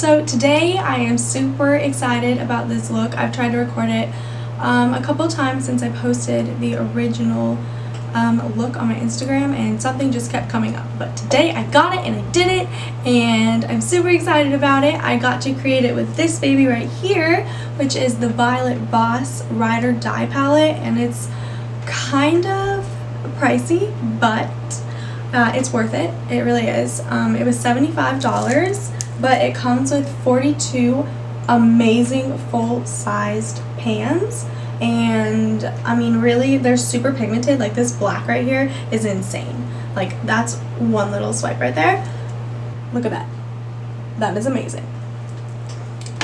So today I am super excited about this look. I've tried to record it a couple times since I posted the original look on my Instagram, and something just kept coming up. But today I got it and I did it, and I'm super excited about it. I got to create it with this baby right here, which is the Violet Voss Ride or Die palette, and it's kind of pricey, but it's worth it. It really is. It was $75, but it comes with 42 amazing full-sized pans, and I mean, really, they're super pigmented. Like, this black right here is insane. Like, that's one little swipe right there. Look at that. That is amazing.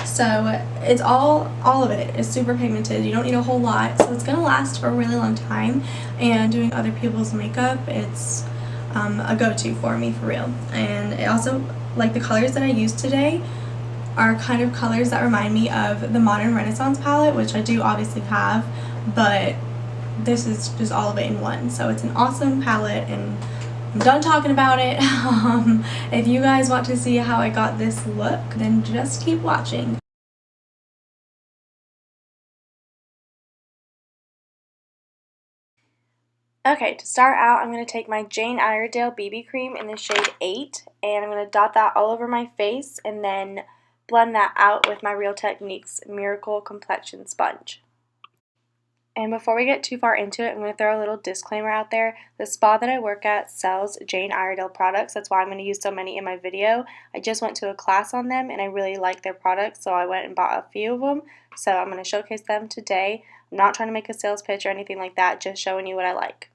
So it's all of it is super pigmented. You don't need a whole lot, so it's gonna last for a really long time. And doing other people's makeup, it's a go-to for me, for real. And it also, like, the colors that I used today are kind of colors that remind me of the Modern Renaissance palette, which I do obviously have, but this is just all of it in one. So it's an awesome palette, and I'm done talking about it. If you guys want to see how I got this look, then just keep watching. Okay, to start out, I'm going to take my Jane Iredale BB cream in the shade 8, and I'm going to dot that all over my face and then blend that out with my Real Techniques Miracle Complexion Sponge. And before we get too far into it, I'm going to throw a little disclaimer out there. The spa that I work at sells Jane Iredale products. That's why I'm going to use so many in my video. I just went to a class on them, and I really like their products, so I went and bought a few of them. So I'm going to showcase them today. I'm not trying to make a sales pitch or anything like that, just showing you what I like.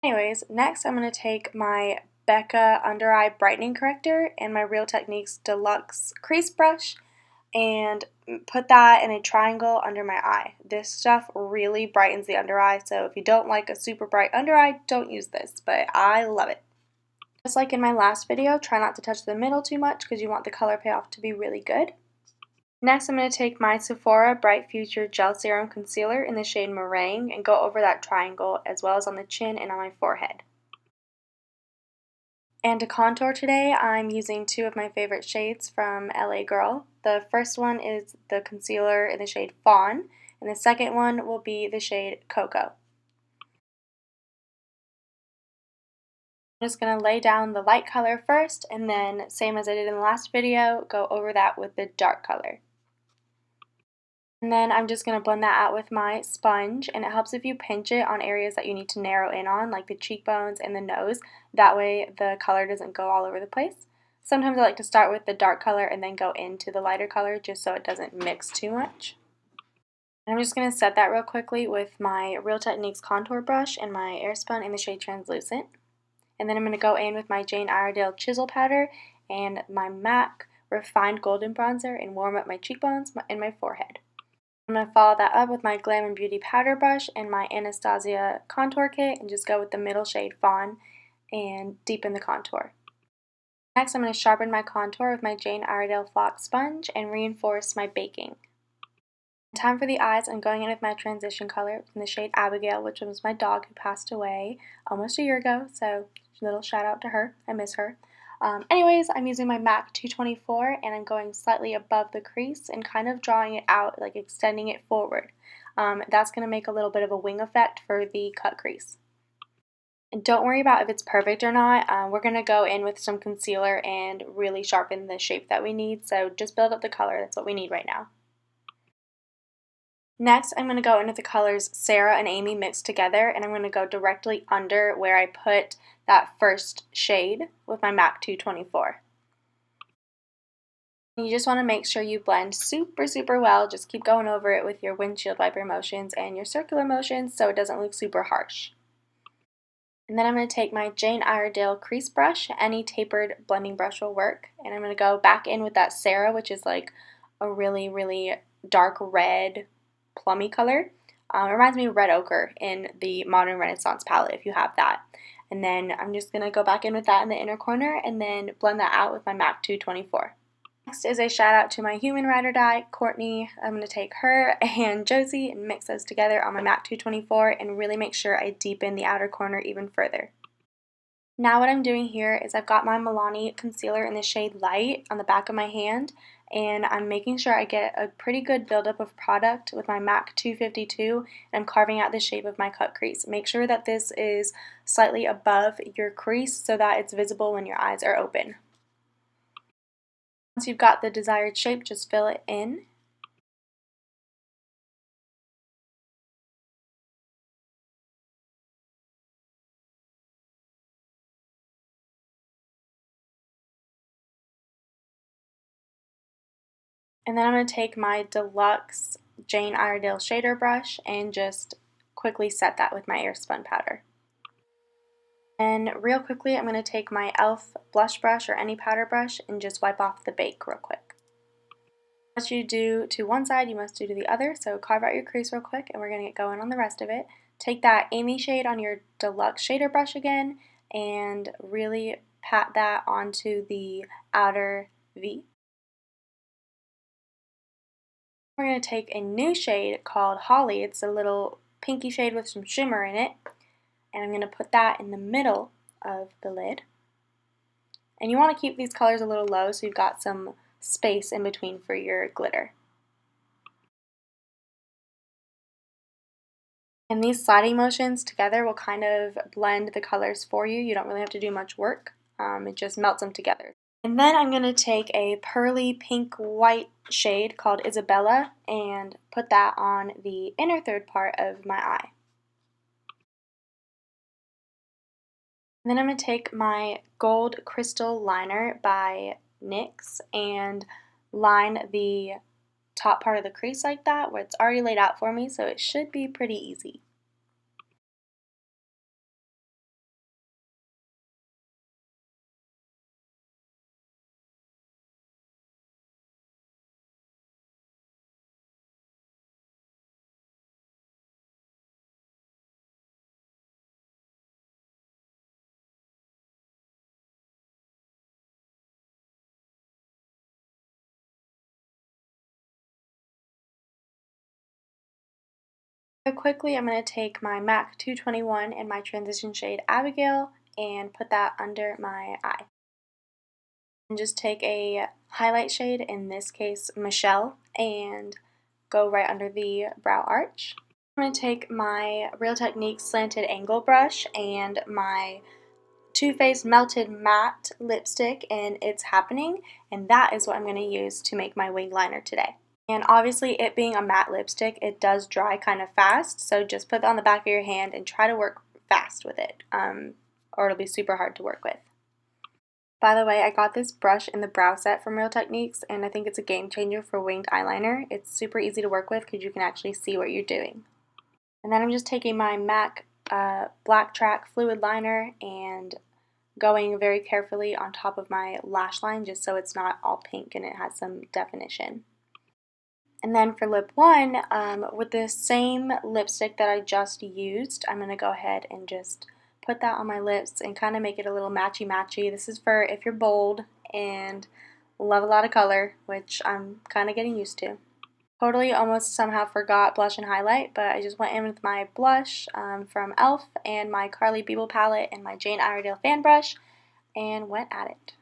Anyways, next I'm going to take my Becca Undereye Brightening Corrector and my Real Techniques Deluxe Crease Brush and put that in a triangle under my eye. This stuff really brightens the under eye, so if you don't like a super bright under eye, don't use this, but I love it. Just like in my last video, try not to touch the middle too much because you want the color payoff to be really good. Next, I'm going to take my Sephora Bright Future Gel Serum Concealer in the shade Meringue and go over that triangle as well as on the chin and on my forehead. And to contour today, I'm using two of my favorite shades from LA Girl. The first one is the concealer in the shade Fawn, and the second one will be the shade Cocoa. I'm just going to lay down the light color first, and then, same as I did in the last video, go over that with the dark color. And then I'm just going to blend that out with my sponge, and it helps if you pinch it on areas that you need to narrow in on, like the cheekbones and the nose. That way the color doesn't go all over the place. Sometimes I like to start with the dark color and then go into the lighter color just so it doesn't mix too much. And I'm just going to set that real quickly with my Real Techniques contour brush and my AirSpun in the shade Translucent. And then I'm going to go in with my Jane Iredale chisel powder and my MAC Refined Golden Bronzer and warm up my cheekbones and my forehead. I'm going to follow that up with my Glam & Beauty powder brush and my Anastasia contour kit and just go with the middle shade Fawn and deepen the contour. Next, I'm going to sharpen my contour with my Jane Iredale Flock Sponge and reinforce my baking. Time for the eyes. I'm going in with my transition color in the shade Abigail, which was my dog who passed away almost a year ago, so a little shout out to her. I miss her. Anyways, I'm using my MAC 224 and I'm going slightly above the crease and kind of drawing it out, like extending it forward. That's going to make a little bit of a wing effect for the cut crease. And don't worry about if it's perfect or not. We're going to go in with some concealer and really sharpen the shape that we need, so just build up the color. That's what we need right now. Next, I'm going to go into the colors Sarah and Amy mixed together, and I'm going to go directly under where I put that first shade with my MAC 224. You just want to make sure you blend super well. Just keep going over it with your windshield wiper motions and your circular motions so it doesn't look super harsh. And then I'm going to take my Jane Iredale crease brush. Any tapered blending brush will work. And I'm going to go back in with that Sarah, which is like a really dark red plummy color. It reminds me of red ochre in the Modern Renaissance palette if you have that. And then I'm just going to go back in with that in the inner corner and then blend that out with my MAC 224. Next is a shout out to my human ride or die, Courtney. I'm going to take her and Josie and mix those together on my MAC 224 and really make sure I deepen the outer corner even further. Now what I'm doing here is I've got my Milani concealer in the shade Light on the back of my hand, and I'm making sure I get a pretty good buildup of product with my MAC 252, and I'm carving out the shape of my cut crease. Make sure that this is slightly above your crease so that it's visible when your eyes are open. Once you've got the desired shape, just fill it in. And then I'm going to take my Deluxe Jane Iredale shader brush and just quickly set that with my AirSpun powder. And real quickly, I'm going to take my e.l.f. blush brush or any powder brush and just wipe off the bake real quick. What you do to one side, you must do to the other, so carve out your crease real quick and we're going to get going on the rest of it. Take that Amy shade on your Deluxe shader brush again and really pat that onto the outer V. We're going to take a new shade called Holly. It's a little pinky shade with some shimmer in it. And I'm going to put that in the middle of the lid. And you want to keep these colors a little low so you've got some space in between for your glitter. And these sliding motions together will kind of blend the colors for you. You don't really have to do much work. It just melts them together. And then I'm going to take a pearly pink-white shade called Isabella and put that on the inner third part of my eye. And then I'm going to take my gold crystal liner by NYX and line the top part of the crease like that, where it's already laid out for me, so it should be pretty easy. So quickly, I'm going to take my MAC 221 and my transition shade Abigail and put that under my eye. And just take a highlight shade, in this case Michelle, and go right under the brow arch. I'm going to take my Real Techniques slanted angle brush and my Too Faced Melted Matte lipstick in It's Happening, and that is what I'm going to use to make my wing liner today. And obviously, it being a matte lipstick, it does dry kind of fast, so just put it on the back of your hand and try to work fast with it, or it'll be super hard to work with. By the way, I got this brush in the brow set from Real Techniques, and I think it's a game changer for winged eyeliner. It's super easy to work with because you can actually see what you're doing. And then I'm just taking my MAC Blacktrack fluid liner and going very carefully on top of my lash line just so it's not all pink and it has some definition. And then for lip 1, with the same lipstick that I just used, I'm going to go ahead and just put that on my lips and kind of make it a little matchy-matchy. This is for if you're bold and love a lot of color, which I'm kind of getting used to. Totally almost somehow forgot blush and highlight, but I just went in with my blush from e.l.f. and my Carly Beeble palette and my Jane Iredale fan brush and went at it.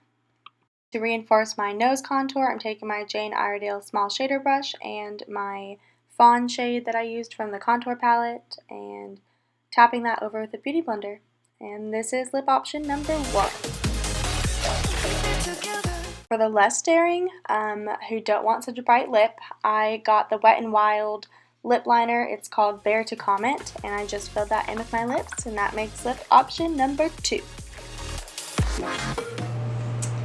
To reinforce my nose contour, I'm taking my Jane Iredale small shader brush and my Fawn shade that I used from the contour palette and tapping that over with a beauty blender. And this is lip option number 1. For the less daring, who don't want such a bright lip, I got the Wet n Wild lip liner. It's called Bear to Comment, and I just filled that in with my lips, and that makes lip option number 2.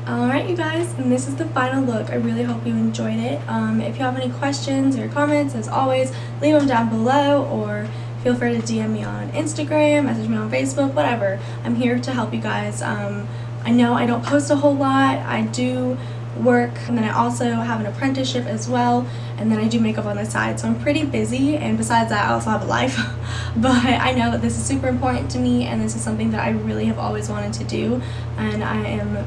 Alright you guys, and this is the final look. I really hope you enjoyed it. If you have any questions or comments, as always, leave them down below or feel free to DM me on Instagram, message me on Facebook, whatever. I'm here to help you guys. I know I don't post a whole lot. I do work, and then I also have an apprenticeship as well, and then I do makeup on the side, so I'm pretty busy, and besides that I also have a life. But I know that this is super important to me, and this is something that I really have always wanted to do, and I am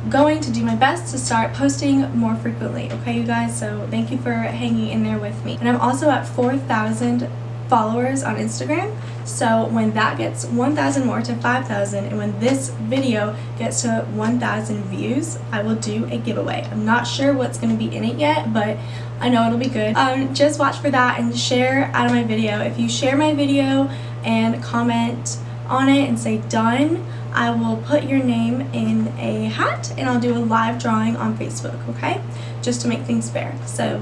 going to do my best to start posting more frequently, okay you guys? So thank you for hanging in there with me. And I'm also at 4,000 followers on Instagram. So when that gets 1,000 more to 5,000, and when this video gets to 1,000 views, I will do a giveaway. I'm not sure what's going to be in it yet, but I know it'll be good. Just watch for that and share out of my video. If you share my video and comment on it and say done, I will put your name in a hat and I'll do a live drawing on Facebook, okay? Just to make things fair. So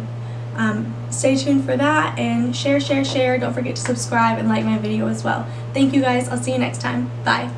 stay tuned for that, and share. Don't forget to subscribe and like my video as well. Thank you guys. I'll see you next time. Bye.